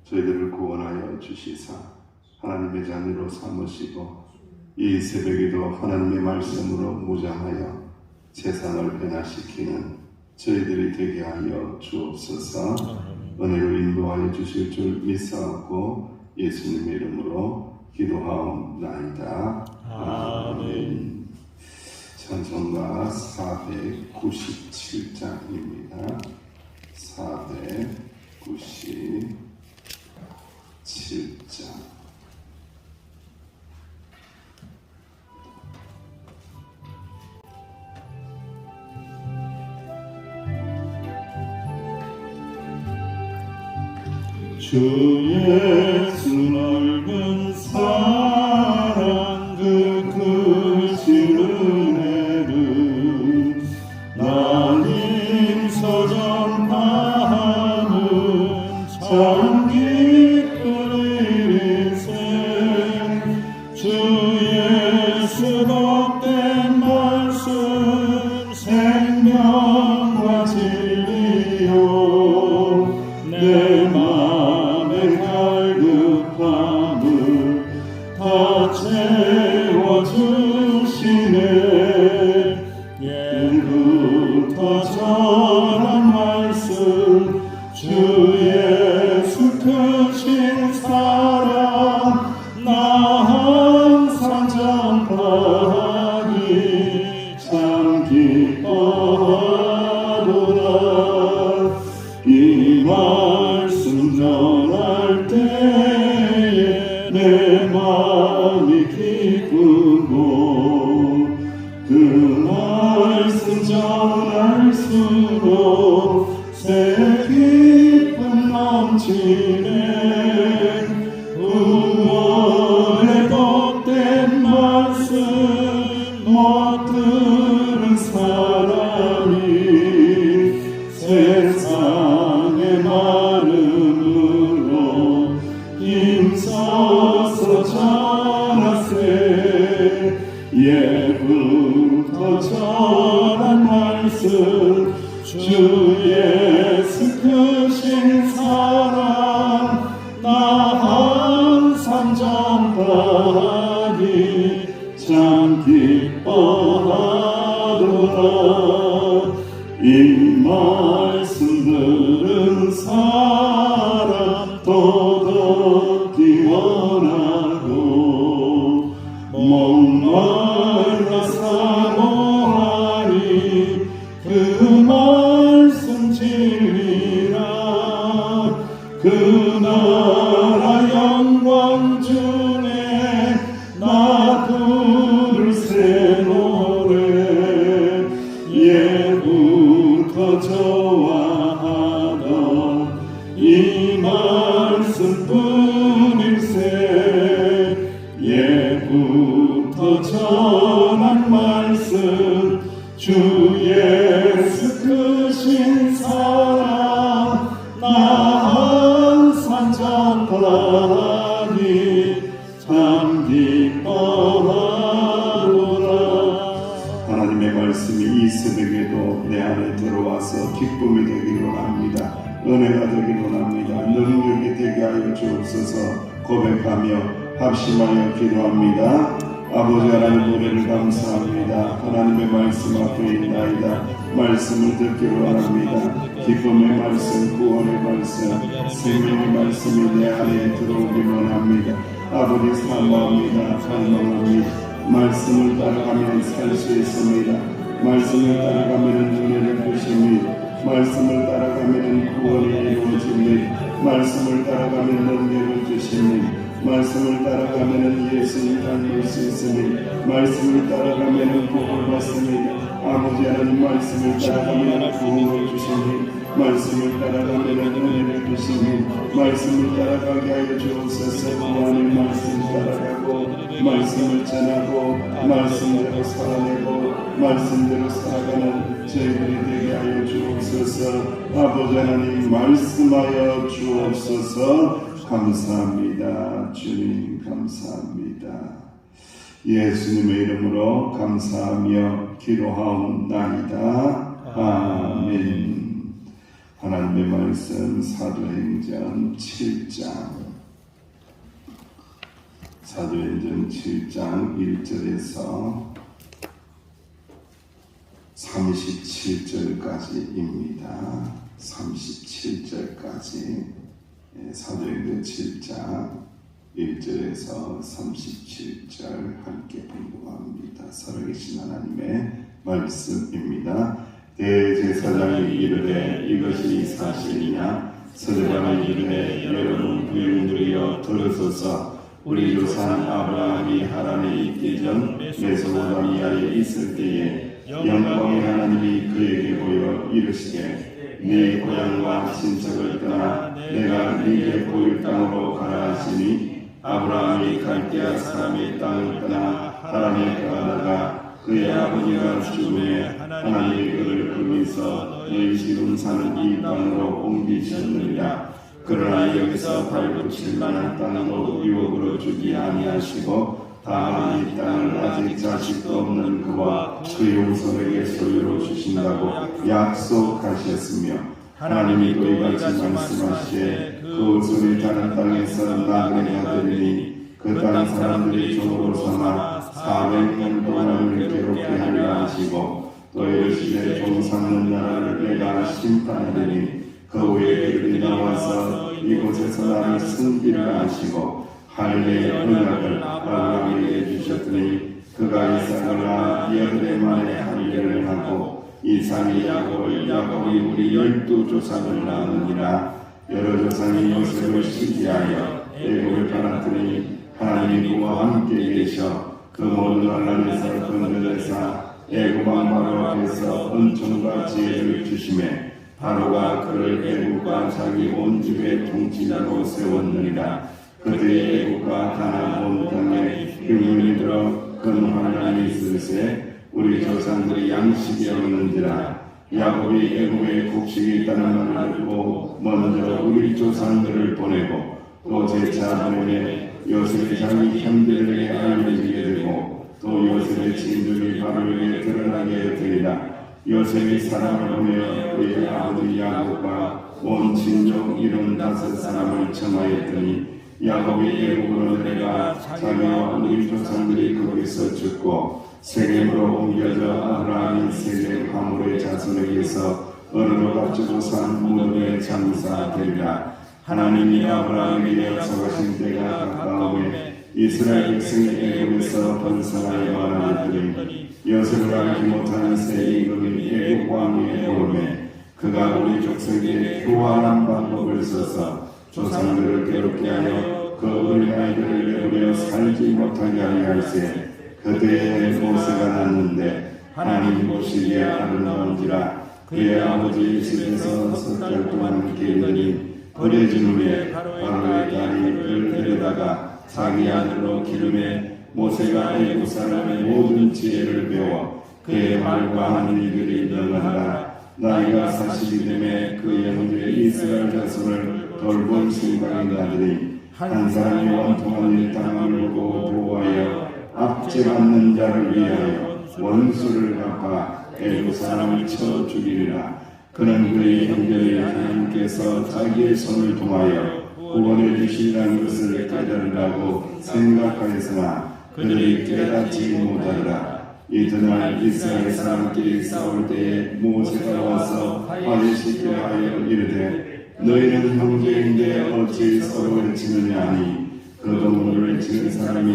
저희들을 구원하여 주시사 하나님의 자녀로 삼으시고 이 새벽에도 하나님의 말씀으로 무장하여 세상을 변화시키는 저희들이 되게 하여 주옵소서. 은혜로 인도하여 주실 줄 믿사옵고 예수님의 이름으로 기도하옵나이다. 아멘. 찬송가 497장입니다. 497장. 주 예수 넓은 사랑 그 크신 은혜를 나 힘써 전파하는 참 기쁜 일일세. 주 예수 복된 말씀 생명과 진리요 내 맘의 갈급함을 다 채워주시네. 예부터 전한 말씀 주 예수 크신 사랑 나 항상 전파하기 참 기뻐하노라. 이 말씀 전할 때에 내 마음이 기쁘고 그 말씀 전할수록 새 기쁨 넘치네. 구원의 복된 말씀 못 들은 사람이 세상의 마음으로 힘써서 전하세. 예부터 전한 말씀 주 예수 크신 사랑 나 항상 전파하기 참 기뻐하노라. 이 말씀 들은 사람 도덕이 원하고 목말라 사모하니 그 말씀 진리라. 그 나라 영광 중에 나 부를 새 노래. 예부터 좋아하던 이 말씀뿐일세. 예부터 전한 말씀 주 예수 크신 사랑 나 항상 전파하니 참 기뻐하노라. 하나님의 말씀이 이 새벽에도 내 안에 들어와서 기쁨이 되기를 원합니다. 은혜가 되기를 원합니다. 능력이 되게 하여 주옵소서. 고백하며 합심하여 기도합니다. 아버지 하나님 노래를 감사합니다. 하나님의 말씀 앞에 있나이다. 말씀을 듣기를 원합니다. 기쁨의 말씀, 구원의 말씀, 생명의 말씀이 내 안에 들어오기를 원합니다. 아버지 사모합니다. 갈망합니다. 말씀을 따라가면 살 수 있습니다. 말씀을 따라가면 은혜를 주십니다. 말씀을 따라가면 구원이 이루어집니다. 말씀을 따라가면 능력을 주십니다. 말씀을 따라가면 예수님 닮을 수 있습니다. 말씀을 따라가면 복을 받습니다. 아버지 하나님 말씀을 따라가면 구원을 주십니다. 말씀을 따라가면 은혜를 주십니다. 말씀을 따라가게 하여 주옵소서. 구원의 말씀 따라가고 말씀을 전하고 말씀대로 살아내고 말씀대로 살아가는 저희들이 되게 하여 주옵소서. 아버지 하나님 말씀하여 주옵소서. 감사합니다. 주님 감사합니다. 예수님의 이름으로 감사하며 기도하옵나이다. 아멘. 하나님의 말씀 사도행전 7장 1절에서 37절까지입니다. 37절까지 사도행전 7장 1절에서 37절 함께 봉독합니다. 살아계신 하나님의 말씀입니다. 대제사장이 이르되 이것이 사실이냐? 서대반이 이르되 여러분 부용들이여 들으소서. 우리 조상 아브라함이 하란에 있기 전 메소포타미아에 있을 때에 영광의 하나님이 그에게 보여 이르시되 네 고향과 친척을 떠나 내가 네게 보일 땅으로 가라 하시니 아브라함이 갈대아 사람의 땅을 떠나 하란에 가다가 그의 아버지가 죽음에 하나님이 그를 거기서 너희 지금 사는 이 땅으로 옮기셨느니라. 그러나 여기서 발붙일 만한 땅으로 유업으로 주지 아니하시고 다만 이 땅을 아직 자식도 없는 그와 그의 후손에게 소유로 주신다고 약속하셨으며 하나님이 또 이같이 말씀하시되 그 후손이 다른 땅에서 나그네 아들이니 그 땅 사람들이 종으로 삼아 400년 동안을 괴롭게 하리라 하시고 또 이르시되 종 삼는 나라를 내가 심판하리니 그 후에 그들이 나와서 이곳에서 나를 섬기라 하시고 할례의 언약을 아브라함에게 주셨더니 그가 이삭을 낳아 8해 만에 할례를 하고 이삭이 야곱을, 야곱이 우리 12조상을 낳으니라. 여러 조상이 요셉을 시기하여 애굽을 떠났더니 하나님이 그와 함께 계셔 그 모든 환난에서 건져내사 애굽 왕 바로 앞에서 은총과 지혜를 주시매 바로가 그를 애굽과 자기 온 집의 통치자로 세웠느니라. 그들의 애굽과 가나안 온 땅에 금년이 들어 큰 환난이 있을세 우리 조상들이 양식이 없는지라. 야곱이 애굽에 곡식이 있다는 말을 듣고 먼저 우리 조상들을 보내고 또 제차 보내매 요셉이 자기 형들에게 알려지게 되고 또 요셉의 친족이 바로에게 드러나게 되리라. 요셉이 사람을 보내어 그의 아버지 야곱과 온 친족 75사람을 청하였더니 야곱이 애굽으로 내려가 자기와 우리 조상들이 거기서 죽고 세겜으로 옮겨져 아브라함이 세겜 하물의 자손에게서 언으로 갖추고 산 무덤에 장사되리라. 하나님이 아브라함에게 약속하신 때가 가까우매 이스라엘 백성이 애굽에서 번성하여 말하였더니 요셉을 알지 못하는 새 임금이 애굽 왕위에 오르매 그가 우리 족속에게 교활한 방법을 써서 조상들을 괴롭게 하여 그 어린아이들을 내버려 살지 못하게 하려 할세. 그때에 모세가 났는데 하나님 보시기에 아름다운지라. 그의 아버지 집에서 석 달 동안 기르더니 버려진 후에 바로의 딸을 데려다가 자기 아들로 기름에 모세가 애굽 사람의 모든 지혜를 배워 그의 말과 하는 일들이 능하라. 나이가 40이 되매 그 형제 이스라엘 자손을 돌볼 생각이 나더니 한 사람이 원통한 일당을 보고 보호하여 압제받는 자를 위하여 원수를 갚아 애굽 사람을 쳐 죽이리라. 그는 그의 형제의 하나님께서 자기의 손을 통하여 구원해 주시라는 것을 깨달으라고 생각하였으나 그들이 깨닫지 못하리라. 이튿날 이스라엘 사람들이 싸울 때에 모세가 와서 화해시키려 하여 이르되 너희는 형제인데 어찌 서로 외치느냐 하니 그 동물을 치는 사람이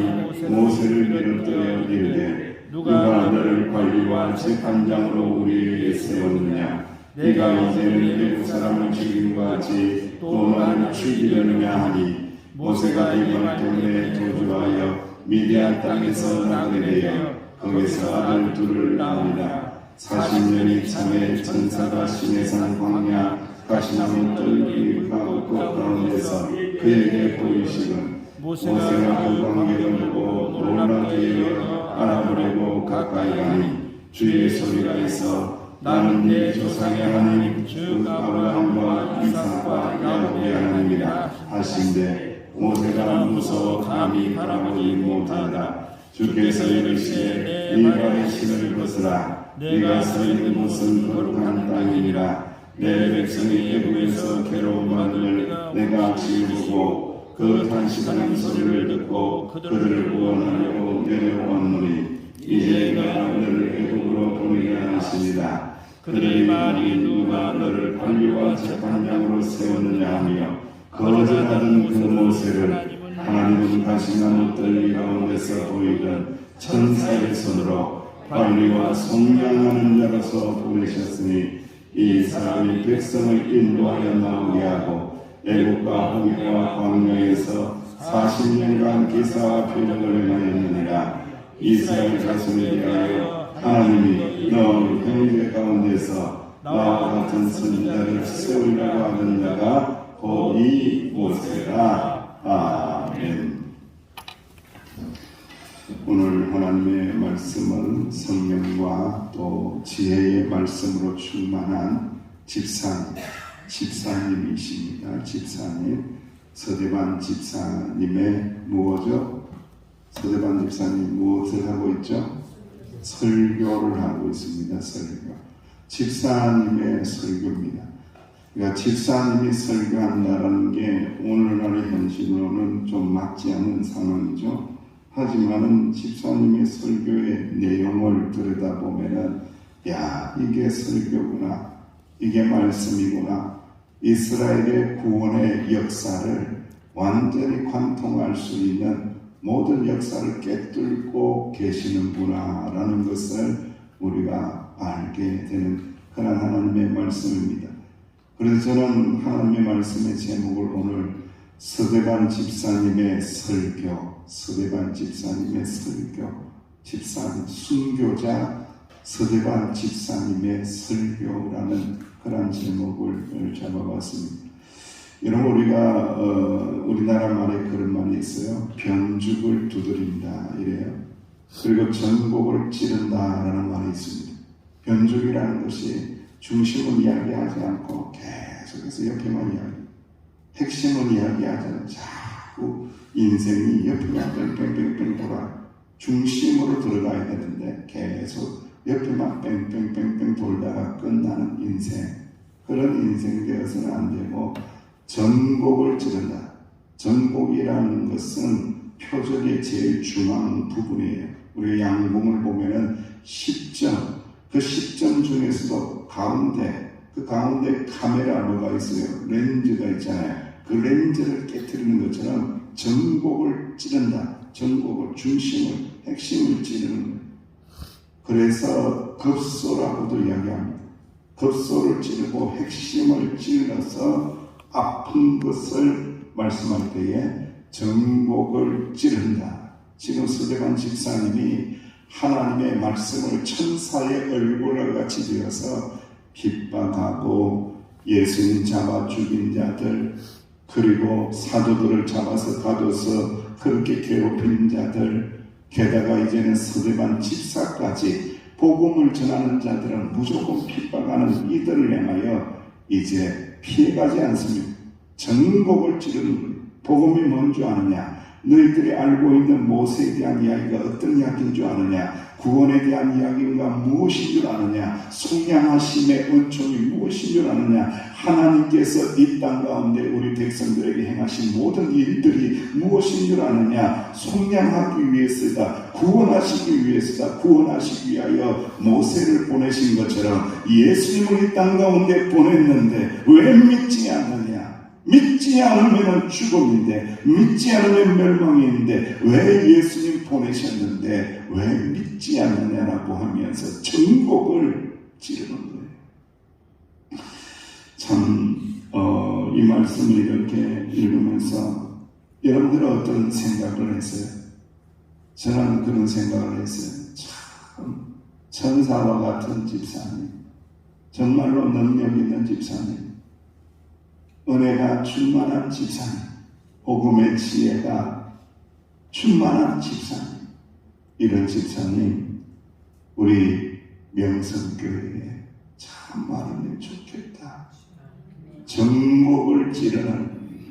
모세를 비롯하여 이르되 누가 너를 관리와 재판장으로 우리 위에 세웠느냐. 네가 이제는 애굽 사람을 죽임과 같이 또 나를 죽이려느냐 하니 모세가 이번 때문에 도주하여 미디안 땅에서 나그네 되어 거기서 아들 둘을 낳으리라. 40년이 참에 천사가 시내산 광야 가시나무 뜰 가옥 가운데서 그에게 보이시곤 모세가 그 광경을 보고 놀라게 여겨 알아보려고 가까이 가니 주의 소리가 있어 나는 네 조상의 하나님 즉 아브라함과 이삭과 야곱의 하나님이라 하신데 모세가 무서워 감히 바라보지 못하다. 주께서 이르시되 네 발의 신을 벗으라. 네가 서 있는 곳은 거룩한 땅이니라. 내 백성이 애굽에서 괴로움받을 내가 지우고 그 탄식하는 소리를 듣고 그들을 구원하려고 내려왔노니 이제 내가 그들을 애굽으로 보내게 하시리라. 그들의 말이 누가 너를 관리와 재판장으로 세웠느냐 하며 거절하던 그 모세를 하나님은 가시나무 뜰 가운데서 보이던 천사의 손으로 관리와 속량하는 자로서 보내셨으니 이 사람이 백성을 인도하여 나오게 하고 애국과 홍해와 광야에서 40년간 기사와 표적을 행하였느니라. 이스라엘 자손에 대하여 하나님이 너 형제 가운데서 나와 같은 선지자를 세우리라고 하는 자가 곧 이 모세라. 아멘. 오늘 하나님의 말씀은 성령과 또 지혜의 말씀으로 충만한 집사님이십니다. 집사님, 서대반 집사님의 무엇죠? 서대반 집사님 무엇을 하고 있죠? 설교를 하고 있습니다. 설교. 집사님의 설교입니다. 그러니까 집사님이 설교한다는 게 오늘날의 현실로는 좀 맞지 않는 상황이죠. 하지만은 집사님의 설교의 내용을 들여다보면은 야, 이게 설교구나, 이게 말씀이구나, 이스라엘의 구원의 역사를 완전히 관통할 수 있는 모든 역사를 꿰뚫고 계시는구나 라는 것을 우리가 알게 되는 그런 하나님의 말씀입니다. 그래서 저는 하나님의 말씀의 제목을 오늘 서대반 집사님의 설교, 서대반 집사님의 설교, 집사님, 순교자 서대반 집사님의 설교라는 그런 제목을 잡아봤습니다. 여러분, 우리가 우리나라 말에 그런 말이 있어요. 병죽을 두드린다 이래요. 그리고 전곡을 찌른다라는 말이 있습니다. 병죽이라는 것이 중심은 이야기하지 않고 계속해서 옆에만 이야기, 핵심은 이야기하지 않고 자꾸 인생이 옆에만 뺑뺑뺑뺑 돌아 중심으로 들어가야 되는데 계속 옆에만 뺑뺑뺑뺑 돌다가 끝나는 인생, 그런 인생 되어서는 안 되고 전곡을 찌른다. 전곡이라는 것은 표적의 제일 중앙 부분이에요. 우리 양봉을 보면은 10점, 그 10점 중에서도 그 가운데 카메라가 있어요. 렌즈가 있잖아요. 그 렌즈를 깨트리는 것처럼 전곡을 찌른다. 전곡을, 중심을, 핵심을 찌르는 거예요. 그래서 급소라고도 이야기합니다. 급소를 찌르고 핵심을 찔러서 아픈 것을 말씀할 때에 전곡을 찌른다. 지금 서대반 집사님이 하나님의 말씀을 천사의 얼굴과 같이 되어서 핍박하고 예수님 잡아 죽인 자들, 그리고 사도들을 잡아서 가둬서 그렇게 괴롭힌 자들, 게다가 이제는 서대반 집사까지 복음을 전하는 자들은 무조건 핍박하는 이들을 향하여 이제 피해가지 않습니다. 전곡을 찌르는 거예요. 복음이 뭔 줄 아느냐? 너희들이 알고 있는 모세에 대한 이야기가 어떤 이야기인 줄 아느냐? 구원에 대한 이야기가 무엇인 줄 아느냐? 속량하심의 은총이 무엇인 줄 아느냐? 하나님께서 이 땅 가운데 우리 백성들에게 행하신 모든 일들이 무엇인 줄 아느냐? 속량하기 위해서다, 구원하시기 위해서다, 구원하시기 위하여 모세를 보내신 것처럼 예수님을 이 땅 가운데 보냈는데 왜 믿지 않느냐? 믿지 않으면 죽음인데, 믿지 않으면 멸망인데 왜 예수님 보내셨는데 왜 믿지 않느냐라고 하면서 전곡을 찌르는 거예요. 참 이 말씀을 이렇게 읽으면서 여러분들은 어떤 생각을 했어요? 저는 그런 생각을 했어요. 참 천사와 같은 집사님, 정말로 능력 있는 집사님, 은혜가 충만한 집사님, 복음의 지혜가 충만한 집사님, 이런 집사님 우리 명성교회에 참 많으면 좋겠다. 전곡을 찌르는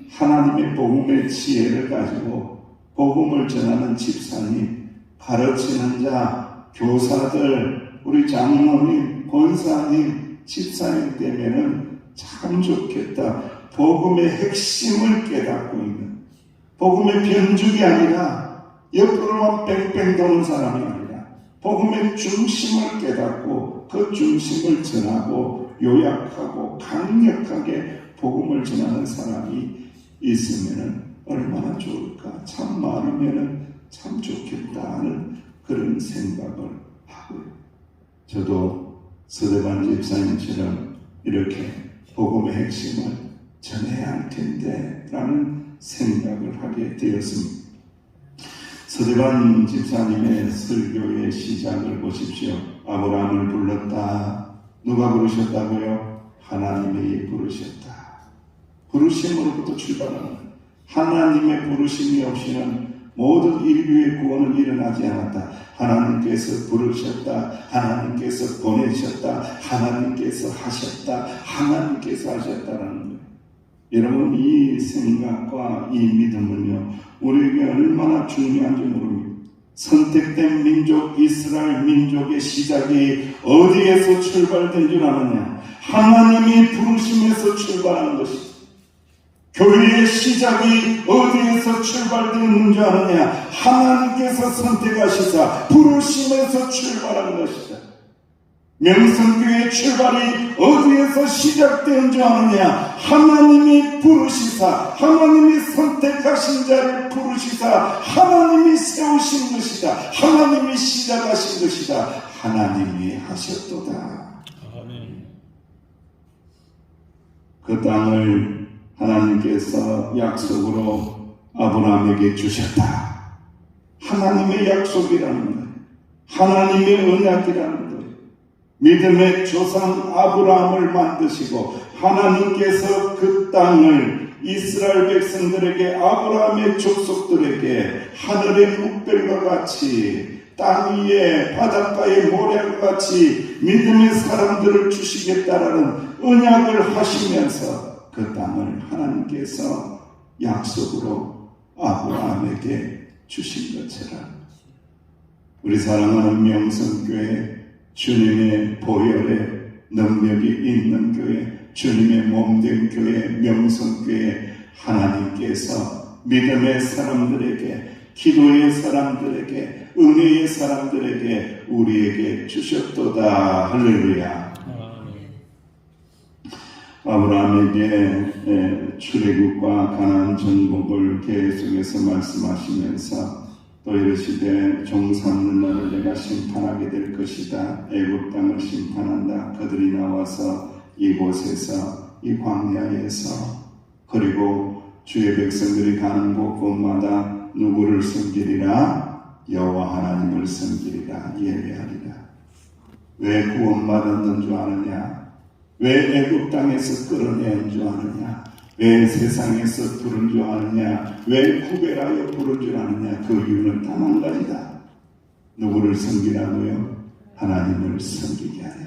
하나님의 복음의 지혜를 가지고 복음을 전하는 집사님, 가르치는 자, 교사들, 우리 장로님, 권사님, 집사님 때문에는 참 좋겠다. 복음의 핵심을 깨닫고 있는, 복음의 변죽이 아니라 옆으로만 뺑뺑 도는 사람이 아니라 복음의 중심을 깨닫고 그 중심을 전하고 요약하고 강력하게 복음을 전하는 사람이 있으면 얼마나 좋을까. 참 많으면 참 좋겠다는 그런 생각을 하고요. 저도 서대반 집사님처럼 이렇게 복음의 핵심을 전해야 할 텐데 라는 생각을 하게 되었습니다. 서대반 집사님의 설교의 시작을 보십시오. 아브라함을 불렀다. 누가 부르셨다고요? 하나님이 부르셨다. 부르심으로부터 출발하는 거예요. 하나님의 부르심이 없이는 모든 인류의 구원은 일어나지 않았다. 하나님께서 부르셨다. 하나님께서 보내셨다. 하나님께서 하셨다. 하나님께서 하셨다라는 거예요. 여러분, 이 생각과 이 믿음은요, 우리에게 얼마나 중요한지 모릅니다. 선택된 민족 이스라엘 민족의 시작이 어디에서 출발된 줄 아느냐? 하나님이 부르심에서 출발한 것이다. 교회의 시작이 어디에서 출발된 줄 아느냐? 하나님께서 선택하시사 부르심에서 출발한 것이다. 명성교회의 출발이 어디에서 시작된 줄 아느냐? 하나님이 부르시사, 하나님이 선택하신 자를 부르시사, 하나님이 세우신 것이다. 하나님이 시작하신 것이다. 하나님이 하셨도다. 아멘. 그 땅을 하나님께서 약속으로 아브라함에게 주셨다. 하나님의 약속이라는 거예요. 하나님의 언약이라는 거예요. 믿음의 조상 아브라함을 만드시고 하나님께서 그 땅을 이스라엘 백성들에게, 아브라함의 족속들에게 하늘의 묵별과 같이 땅 위에 바닷가의 모래와 같이 믿음의 사람들을 주시겠다라는 언약을 하시면서 그 땅을 하나님께서 약속으로 아브라함에게 주신 것처럼 우리 사랑하는 명성교회, 주님의 보혈에 능력이 있는 교회, 주님의 몸된 교회, 명성교회, 하나님께서 믿음의 사람들에게, 기도의 사람들에게, 은혜의 사람들에게 우리에게 주셨도다. 할렐루야. 아브라함에게 출애굽과 가나안 정복을 계속해서 말씀하시면서 또 이르시되 종 삼는 날을 내가 심판하게 될 것이다. 애굽 땅을 심판한다. 그들이 나와서 이곳에서, 이 광야에서, 그리고 주의 백성들이 가는 곳곳마다 누구를 섬기리라? 여호와 하나님을 섬기리라. 예배하리라. 왜 구원받았는 줄 아느냐? 왜 애굽 땅에서 끌어내은 줄 아느냐? 왜 세상에서 부른 줄 아느냐? 왜 구별하여 부른 줄 아느냐? 그 이유는 단 한 가지다. 누구를 섬기라고요? 하나님을 섬기게 하려고.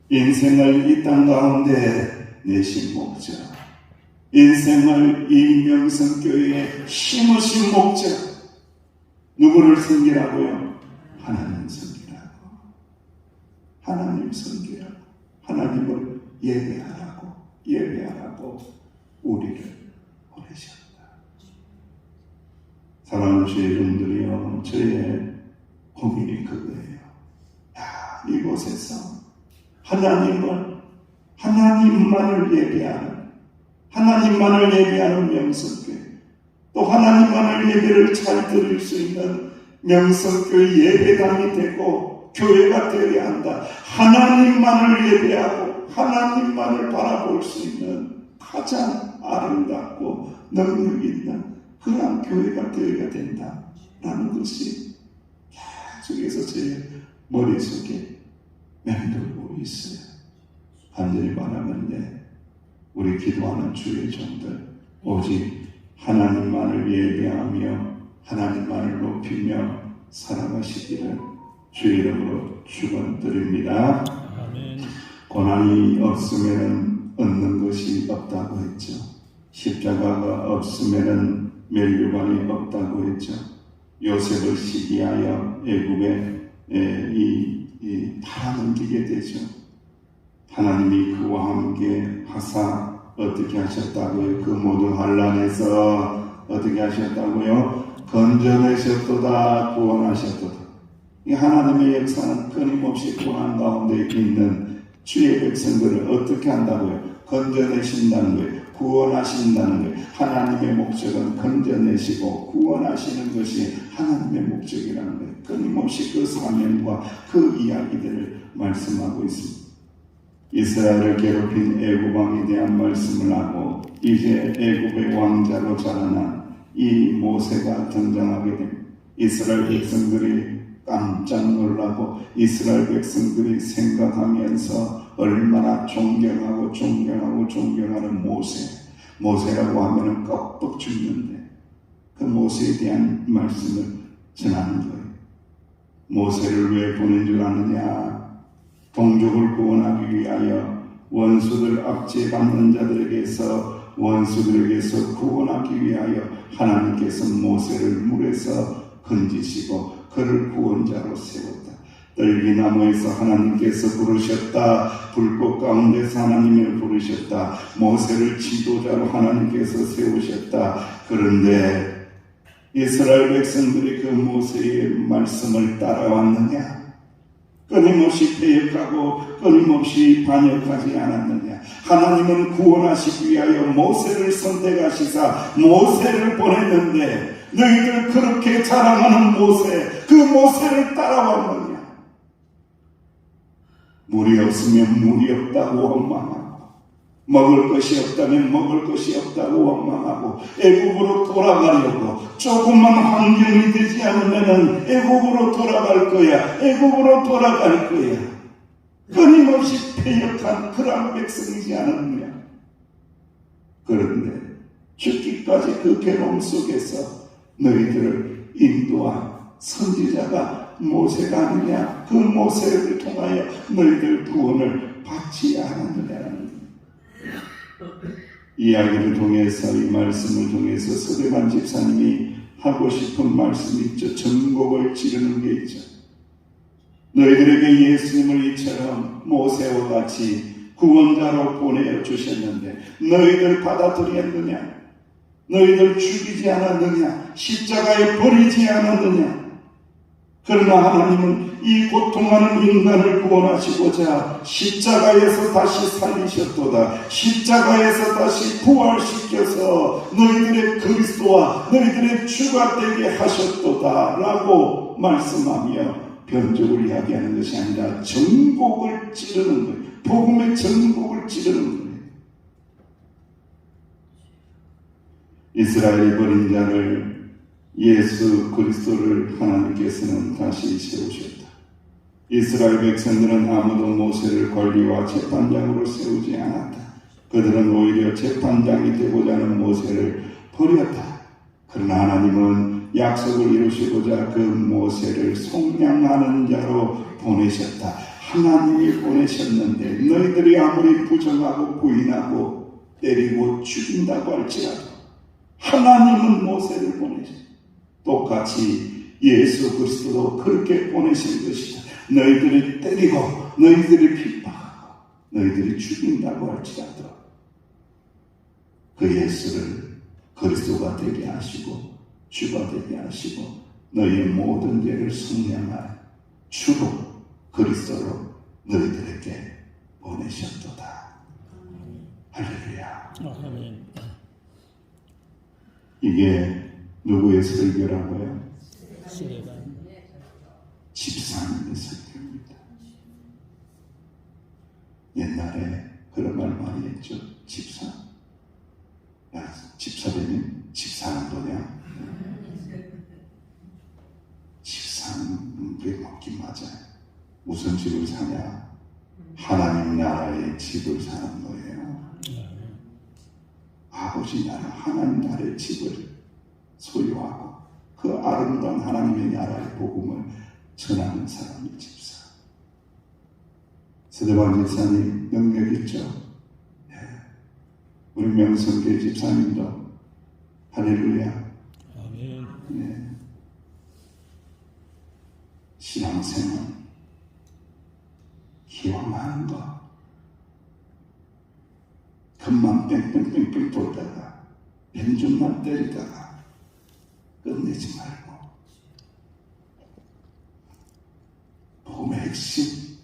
인생을 이 땅 가운데 내신 목적, 인생을 이 명성교회에 심으신 목적, 누구를 섬기라고요? 하나님 섬기라고. 하나님 섬기라고. 하나님을 예배하라고 우리를 보내셨다. 사랑하는 주의 종들이여, 저의 고민이 그거예요. 이곳에서 하나님만을 예배하는 명성교회, 또 하나님만을 예배를 잘 드릴 수 있는 명성교회 예배당이 되고 교회가 되어야 한다. 하나님만을 예배하고 하나님만을 바라볼 수 있는 가장 아름답고 능력 있는 그러한 교회가 되어야 된다라는 것이 계속해서 제 머릿속에 맴돌고 있어요. 간절히 바라는데 우리 기도하는 주의 종들 오직 하나님만을 예배하며 하나님만을 높이며 살아가시기를 주의 이름으로 축원드립니다. 아멘. 고난이 없으면 얻는 것이 없다고 했죠. 십자가가 없으면 면류관이 없다고 했죠. 요셉을 시기하여 애굽에 팔아넘기게 되죠. 하나님이 그와 함께 하사 어떻게 하셨다고요? 그 모든 환난에서 어떻게 하셨다고요? 건져내셨도다, 구원하셨도다. 이 하나님의 역사는 끊임없이 고난 가운데 있는 주의 백성들을 어떻게 한다고요? 건져내신다는 거예요. 구원하신다는 거예요. 하나님의 목적은 건져내시고 구원하시는 것이 하나님의 목적이라는 거예요. 끊임없이 그 사명과 그 이야기들을 말씀하고 있습니다. 이스라엘을 괴롭힌 애굽 왕에 대한 말씀을 하고 이제 애굽의 왕자로 자라난 이 모세가 등장하게 됩니다. 이스라엘 백성들이 깜짝 놀라고 이스라엘 백성들이 생각하면서 얼마나 존경하는 모세라고 하면 껍벅 죽는데 그 모세에 대한 말씀을 전하는 거예요. 모세를 왜 보낸 줄 아느냐? 동족을 구원하기 위하여 원수들 압제받는 자들에게서 원수들에게서 구원하기 위하여 하나님께서 모세를 물에서 건지시고 그를 구원자로 세웠다. 떨기나무에서 하나님께서 부르셨다. 불꽃 가운데서 하나님을 부르셨다. 모세를 지도자로 하나님께서 세우셨다. 그런데 이스라엘 백성들이 그 모세의 말씀을 따라왔느냐? 끊임없이 배역하고 끊임없이 반역하지 않았느냐? 하나님은 구원하시기 위하여 모세를 선택하시사 모세를 보냈는데 너희들 그렇게 자랑하는 모세, 그 모세를 따라왔느냐? 물이 없으면 물이 없다고 원망하고 먹을 것이 없다면 먹을 것이 없다고 원망하고 애국으로 돌아가려고 조금만 환경이 되지 않으면 애국으로 돌아갈 거야. 애국으로 돌아갈 거야. 끊임없이 패역한 그런 백성이지 않았느냐. 그런데 죽기까지 그 괴로움 속에서 너희들을 인도한 선지자가 모세가 아니냐. 그 모세를 통하여 너희들 구원을 받지 않았느냐라는 이야기를 통해서 이 말씀을 통해서 서대반 집사님이 하고 싶은 말씀이 있죠. 전곡을 지르는 게 있죠. 너희들에게 예수님을 이처럼 모세와 같이 구원자로 보내주셨는데 너희들 받아들였느냐? 너희들 죽이지 않았느냐? 십자가에 버리지 않았느냐? 그러나 하나님은 이 고통하는 인간을 구원하시고자 십자가에서 다시 살리셨도다. 십자가에서 다시 부활시켜서 너희들의 그리스도와 너희들의 주가 되게 하셨도다 라고 말씀하며 변적을 이야기하는 것이 아니라 전곡을 찌르는 거예요. 복음의 전곡을 찌르는 거예요. 이스라엘이 버린 자를 예수 그리스도를 하나님께서는 다시 세우셨다. 이스라엘 백성들은 아무도 모세를 권리와 재판장으로 세우지 않았다. 그들은 오히려 재판장이 되고자 하는 모세를 버렸다. 그러나 하나님은 약속을 이루시고자 그 모세를 속량하는 자로 보내셨다. 하나님이 보내셨는데 너희들이 아무리 부정하고 부인하고 때리고 죽인다고 할지라도 하나님은 모세를 보내셨다. 똑같이 예수 그리스도도 그렇게 보내신 것이다. 너희들이 때리고 너희들이 핍박하고 너희들이 죽인다고 할지라도 그 예수를 그리스도가 되게 하시고 주가 되게 하시고 너희의 모든 죄를 속량할 주로 그리스도로 너희들에게 보내셨도다. 할렐루야. 아멘. 이게 누구의 설교라고요? 집사님의 설교입니다. 옛날에 그런 말 많이 했죠. 집사. 야, 집사 되면 집사는 거냐? 집사는 우리 먹긴 맞아요. 무슨 집을 사냐? 하나님 나라의 집을 사는 거예요. 아버지 나라, 하나님 나라의 집을 소유하고 그 아름다운 하나님의 나라의 복음을 전하는 사람이 집사. 서대반 집사님 능력 있죠? 네. 우리 명성교회 집사님도 할렐루야. 아멘. 네. 신앙생활 기왕 많은 거 금만 뺑뺑뺑뺑 돌다가 벤준만 때리다가 끝내지 말고 복음의 핵심,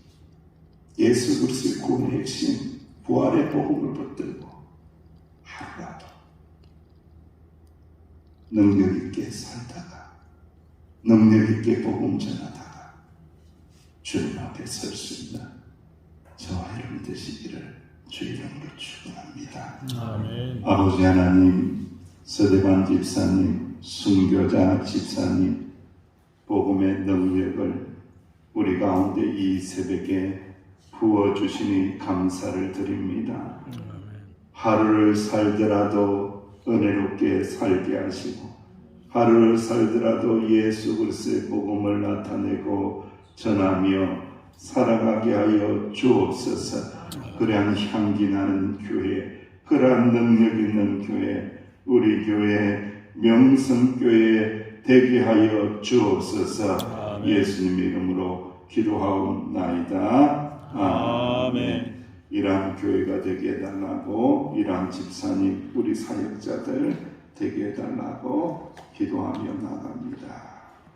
예수 그리스도의 구원의 핵심, 부활의 복음을 붙들고 하루라도 능력 있게 살다가 능력 있게 복음 전하다가 주님 앞에 설 수 있는 저와 여러분 되시기를 주 이름으로 축원합니다. 아멘. 아버지 하나님, 서대반 집사님, 순교자 집사님, 복음의 능력을 우리 가운데 이 새벽에 부어주시니 감사를 드립니다. 하루를 살더라도 은혜롭게 살게 하시고 하루를 살더라도 예수 그리스도의 복음을 나타내고 전하며 살아가게 하여 주옵소서. 그러한 향기 나는 교회, 그러한 능력 있는 교회, 우리 교회 명성교회 되게 하여 주옵소서. 아멘. 예수님 이름으로 기도하옵나이다. 아멘. 이러한 교회가 되게 해달라고, 이러한 집사님, 우리 사역자들 되게 해달라고 기도하며 나갑니다.